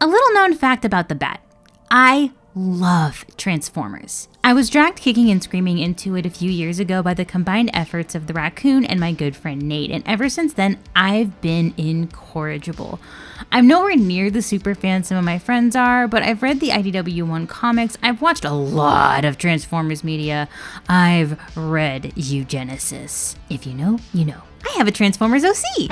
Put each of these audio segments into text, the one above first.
A little known fact about the bat. I love Transformers. I was dragged kicking and screaming into it a few years ago by the combined efforts of the raccoon and my good friend Nate, and ever since then, I've been incorrigible. I'm nowhere near the super fan some of my friends are, but I've read the IDW1 comics, I've watched a lot of Transformers media, I've read Eugenesis. If you know, you know. I have a Transformers OC!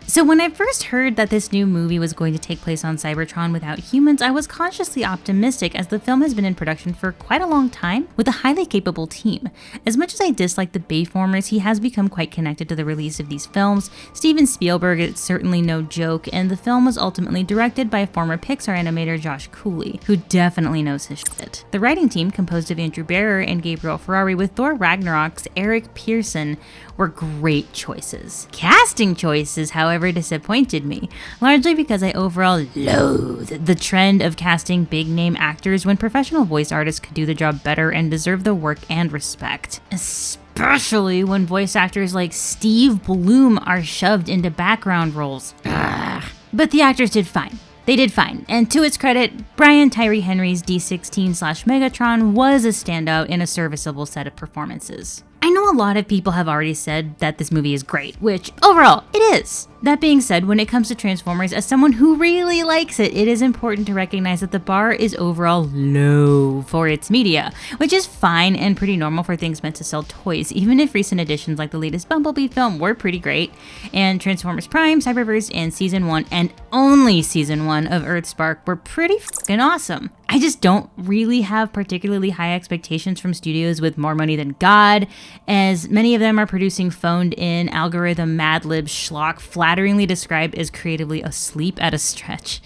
So when I first heard that this new movie was going to take place on Cybertron without humans, I was cautiously optimistic as the film has been in production for quite a long time with a highly capable team. As much as I dislike the Bayformers, he has become quite connected to the release of these films. Steven Spielberg is certainly no joke, and the film was ultimately directed by former Pixar animator Josh Cooley, who definitely knows his shit. The writing team, composed of Andrew Barrer and Gabriel Ferrari with Thor Ragnarok's Eric Pearson, were great choices. Casting choices, however, disappointed me, largely because I overall loathe the trend of casting big-name actors when professional voice artists could do the job better and deserve the work and respect. Especially when voice actors like Steve Bloom are shoved into background roles. Ugh. But the actors did fine. They did fine, and to its credit, Brian Tyree Henry's D16/Megatron was a standout in a serviceable set of performances. I know a lot of people have already said that this movie is great, which overall, it is. That being said, when it comes to Transformers, as someone who really likes it, it is important to recognize that the bar is overall low for its media, which is fine and pretty normal for things meant to sell toys, even if recent additions like the latest Bumblebee film were pretty great, and Transformers Prime, Cyberverse, and Season 1, and only Season 1 of Earthspark were pretty fucking awesome. I just don't really have particularly high expectations from studios with more money than God, as many of them are producing phoned-in algorithm Mad Lib schlock flatteringly described as creatively asleep at a stretch.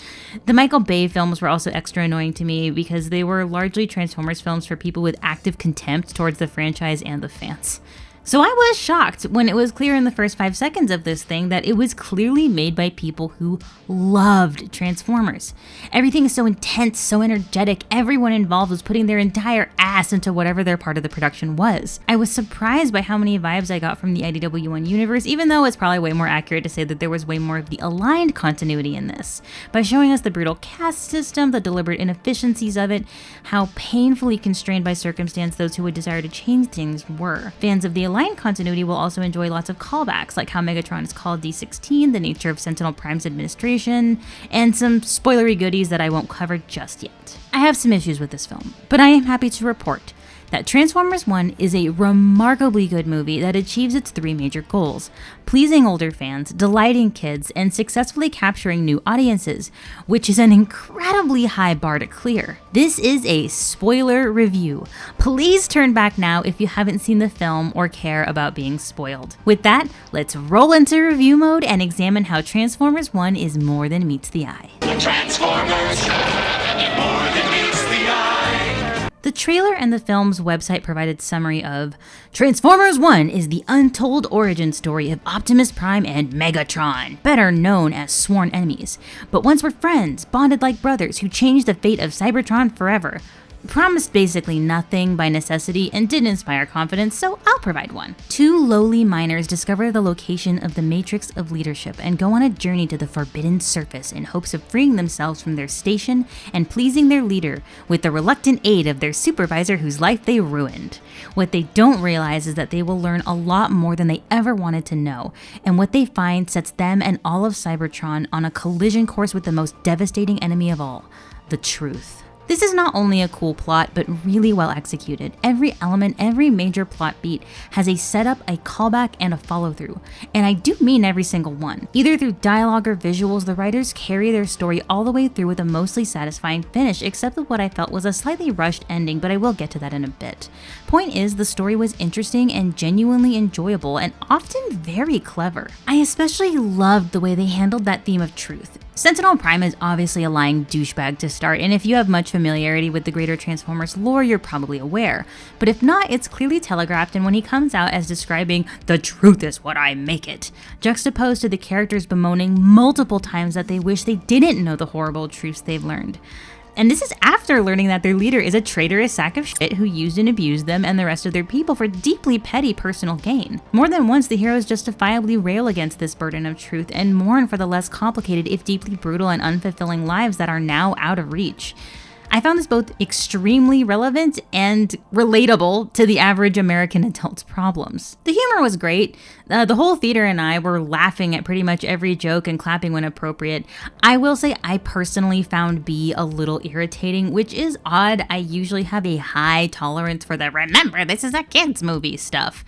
The Michael Bay films were also extra annoying to me because they were largely Transformers films for people with active contempt towards the franchise and the fans. So I was shocked when it was clear in the first 5 seconds of this thing that it was clearly made by people who loved Transformers. Everything is so intense, so energetic, everyone involved was putting their entire ass into whatever their part of the production was. I was surprised by how many vibes I got from the IDW1 universe, even though it's probably way more accurate to say that there was way more of the aligned continuity in this, by showing us the brutal caste system, the deliberate inefficiencies of it, how painfully constrained by circumstance those who would desire to change things were. Fans of the aligned continuity will also enjoy lots of callbacks, like how Megatron is called D16, the nature of Sentinel Prime's administration, and some spoilery goodies that I won't cover just yet. I have some issues with this film, but I am happy to report that Transformers 1 is a remarkably good movie that achieves its 3 major goals: pleasing older fans, delighting kids, and successfully capturing new audiences, which is an incredibly high bar to clear. This is a spoiler review. Please turn back now if you haven't seen the film or care about being spoiled. With that, let's roll into review mode and examine how Transformers 1 is more than meets the eye. Transformers, more than meets the eye. The trailer and the film's website provided summary of Transformers 1 is the untold origin story of Optimus Prime and Megatron, better known as sworn enemies, but once were friends, bonded like brothers who changed the fate of Cybertron forever. Promised basically nothing by necessity and didn't inspire confidence, so I'll provide one. 2 lowly miners discover the location of the Matrix of Leadership and go on a journey to the Forbidden Surface in hopes of freeing themselves from their station and pleasing their leader with the reluctant aid of their supervisor whose life they ruined. What they don't realize is that they will learn a lot more than they ever wanted to know, and what they find sets them and all of Cybertron on a collision course with the most devastating enemy of all, the truth. This is not only a cool plot, but really well executed. Every element, every major plot beat has a setup, a callback, and a follow-through. And I do mean every single one. Either through dialogue or visuals, the writers carry their story all the way through with a mostly satisfying finish, except with what I felt was a slightly rushed ending, but I will get to that in a bit. Point is, the story was interesting and genuinely enjoyable, and often very clever. I especially loved the way they handled that theme of truth. Sentinel Prime is obviously a lying douchebag to start, and if you have much familiarity with the greater Transformers lore, you're probably aware. But if not, it's clearly telegraphed, and when he comes out as describing, "The truth is what I make it," juxtaposed to the characters bemoaning multiple times that they wish they didn't know the horrible truths they've learned. And this is after learning that their leader is a traitorous sack of shit who used and abused them and the rest of their people for deeply petty personal gain. More than once, the heroes justifiably rail against this burden of truth and mourn for the less complicated, if deeply brutal and unfulfilling lives that are now out of reach. I found this both extremely relevant and relatable to the average American adult's problems. The humor was great. The whole theater and I were laughing at pretty much every joke and clapping when appropriate. I will say I personally found B a little irritating, which is odd. I usually have a high tolerance for the "remember, this is a kid's movie" stuff.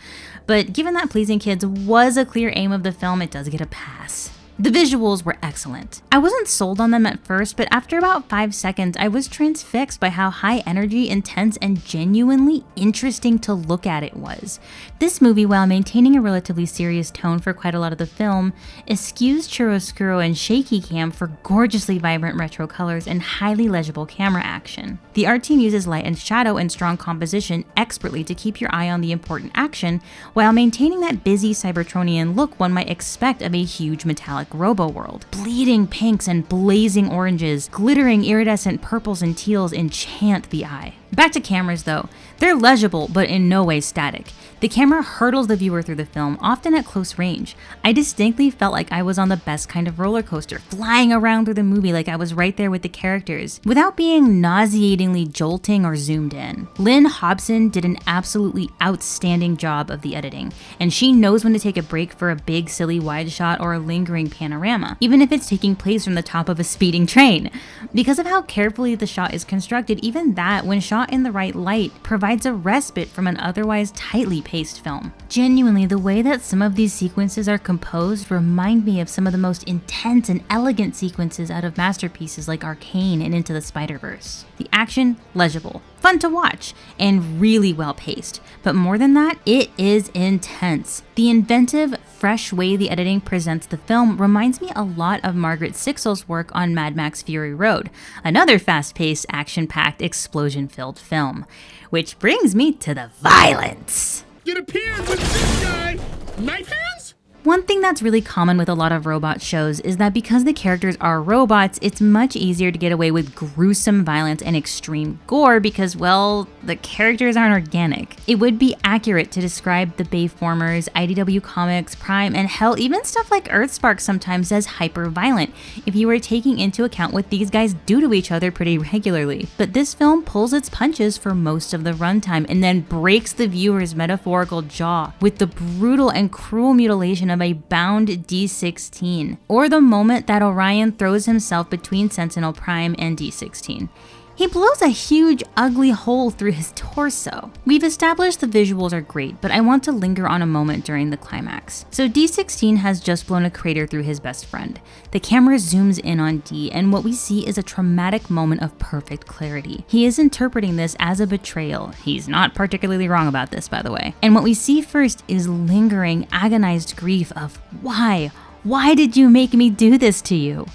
But given that pleasing kids was a clear aim of the film, it does get a pass. The visuals were excellent. I wasn't sold on them at first, but after about 5 seconds, I was transfixed by how high energy, intense, and genuinely interesting to look at it was. This movie, while maintaining a relatively serious tone for quite a lot of the film, eschews chiaroscuro and shaky cam for gorgeously vibrant retro colors and highly legible camera action. The art team uses light and shadow and strong composition expertly to keep your eye on the important action, while maintaining that busy Cybertronian look one might expect of a huge metallic robo world. Bleeding pinks and blazing oranges, glittering iridescent purples and teals enchant the eye. Back to cameras though, they're legible but in no way static. The camera hurdles the viewer through the film, often at close range. I distinctly felt like I was on the best kind of roller coaster, flying around through the movie like I was right there with the characters, without being nauseatingly jolting or zoomed in. Lynn Hobson did an absolutely outstanding job of the editing, and she knows when to take a break for a big silly wide shot or a lingering panorama, even if it's taking place from the top of a speeding train. Because of how carefully the shot is constructed, even that, when shot in the right light, provides a respite from an otherwise tightly paced film. Genuinely, the way that some of these sequences are composed remind me of some of the most intense and elegant sequences out of masterpieces like Arcane and Into the Spider-Verse. The action, legible, fun to watch, and really well paced. But more than that, it is intense. The inventive, fresh way the editing presents the film reminds me a lot of Margaret Sixel's work on Mad Max Fury Road, another fast-paced, action-packed, explosion-filled film. Which brings me to the violence. It appears with this guy, knife hands? One thing that's really common with a lot of robot shows is that because the characters are robots, it's much easier to get away with gruesome violence and extreme gore because, well, the characters aren't organic. It would be accurate to describe the Bayformers, IDW Comics, Prime, and hell, even stuff like Earthspark sometimes as hyper-violent, if you were taking into account what these guys do to each other pretty regularly. But this film pulls its punches for most of the runtime and then breaks the viewer's metaphorical jaw with the brutal and cruel mutilation of a bound D16, or the moment that Orion throws himself between Sentinel Prime and D16. He blows a huge, ugly hole through his torso. We've established the visuals are great, but I want to linger on a moment during the climax. So D16 has just blown a crater through his best friend. The camera zooms in on D, and what we see is a traumatic moment of perfect clarity. He is interpreting this as a betrayal. He's not particularly wrong about this, by the way. And what we see first is lingering, agonized grief of, why? Why did you make me do this to you?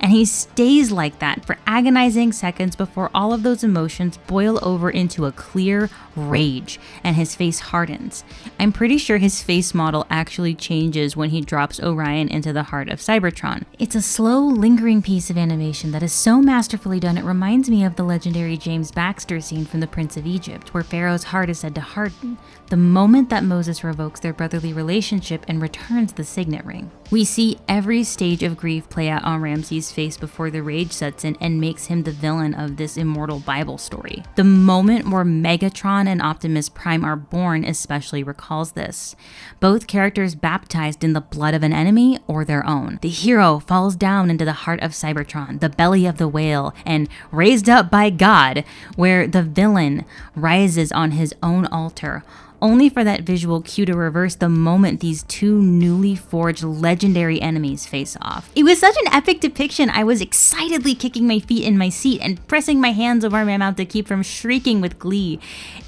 And he stays like that for agonizing seconds before all of those emotions boil over into a clear rage, and his face hardens. I'm pretty sure his face model actually changes when he drops Orion into the heart of Cybertron. It's a slow, lingering piece of animation that is so masterfully done it reminds me of the legendary James Baxter scene from The Prince of Egypt, where Pharaoh's heart is said to harden, the moment that Moses revokes their brotherly relationship and returns the signet ring. We see every stage of grief play out on Ramses' face before the rage sets in and makes him the villain of this immortal Bible story. The moment where Megatron and Optimus Prime are born especially recalls this. Both characters baptized in the blood of an enemy or their own. The hero falls down into the heart of Cybertron, the belly of the whale, and raised up by God, where the villain rises on his own altar, only for that visual cue to reverse the moment these two newly forged legendary enemies face off. It was such an epic depiction, I was excitedly kicking my feet in my seat and pressing my hands over my mouth to keep from shrieking with glee.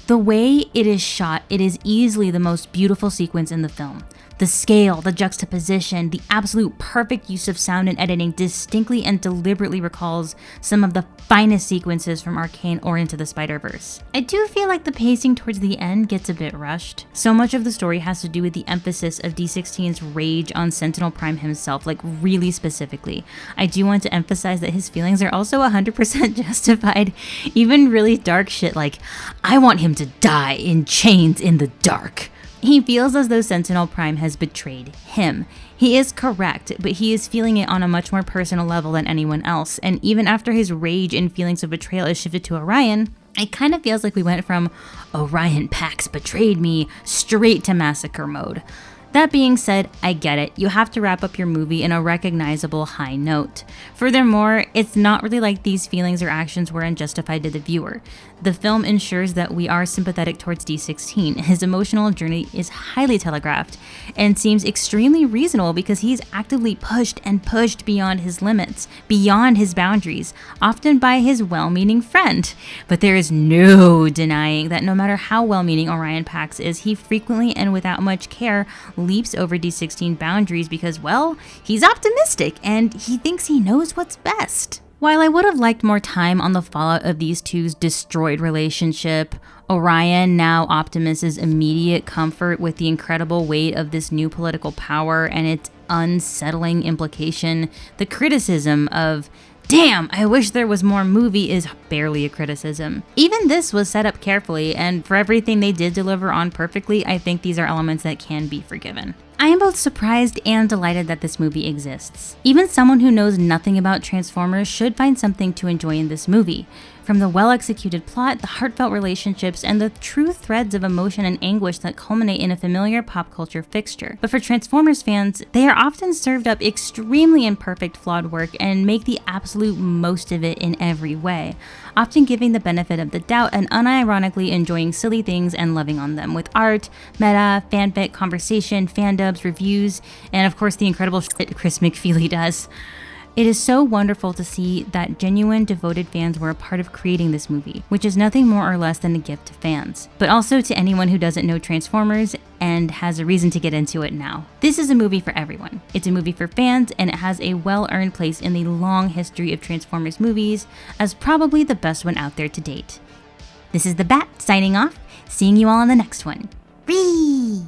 The way it is shot, it is easily the most beautiful sequence in the film. The scale, the juxtaposition, the absolute perfect use of sound and editing distinctly and deliberately recalls some of the finest sequences from Arcane or Into the Spider-Verse. I do feel like the pacing towards the end gets a bit rushed. So much of the story has to do with the emphasis of D16's rage on Sentinel Prime himself, like really specifically. I do want to emphasize that his feelings are also 100% justified. Even really dark shit like, I want him to die in chains in the dark. He feels as though Sentinel Prime has betrayed him. He is correct, but he is feeling it on a much more personal level than anyone else, and even after his rage and feelings of betrayal is shifted to Orion, it kind of feels like we went from Orion Pax betrayed me straight to massacre mode. That being said, I get it. You have to wrap up your movie in a recognizable high note. Furthermore, it's not really like these feelings or actions were unjustified to the viewer. The film ensures that we are sympathetic towards D16. His emotional journey is highly telegraphed and seems extremely reasonable because he's actively pushed and pushed beyond his limits, beyond his boundaries, often by his well-meaning friend. But there is no denying that no matter how well-meaning Orion Pax is, he frequently and without much care leaps over D16 boundaries because, well, he's optimistic and he thinks he knows what's best. While I would have liked more time on the fallout of these two's destroyed relationship, Orion, now Optimus's immediate comfort with the incredible weight of this new political power and its unsettling implication, the criticism of, damn, I wish there was more movie is barely a criticism. Even this was set up carefully, and for everything they did deliver on perfectly, I think these are elements that can be forgiven. I am both surprised and delighted that this movie exists. Even someone who knows nothing about Transformers should find something to enjoy in this movie. From the well-executed plot, the heartfelt relationships, and the true threads of emotion and anguish that culminate in a familiar pop culture fixture. But for Transformers fans, they are often served up extremely imperfect, flawed work and make the absolute most of it in every way, often giving the benefit of the doubt and unironically enjoying silly things and loving on them with art, meta, fanfic, conversation, fandubs, reviews, and of course the incredible shit Chris McFeely does. It is so wonderful to see that genuine, devoted fans were a part of creating this movie, which is nothing more or less than a gift to fans, but also to anyone who doesn't know Transformers and has a reason to get into it now. This is a movie for everyone. It's a movie for fans, and it has a well-earned place in the long history of Transformers movies as probably the best one out there to date. This is the Bat signing off, seeing you all on the next one. Whee!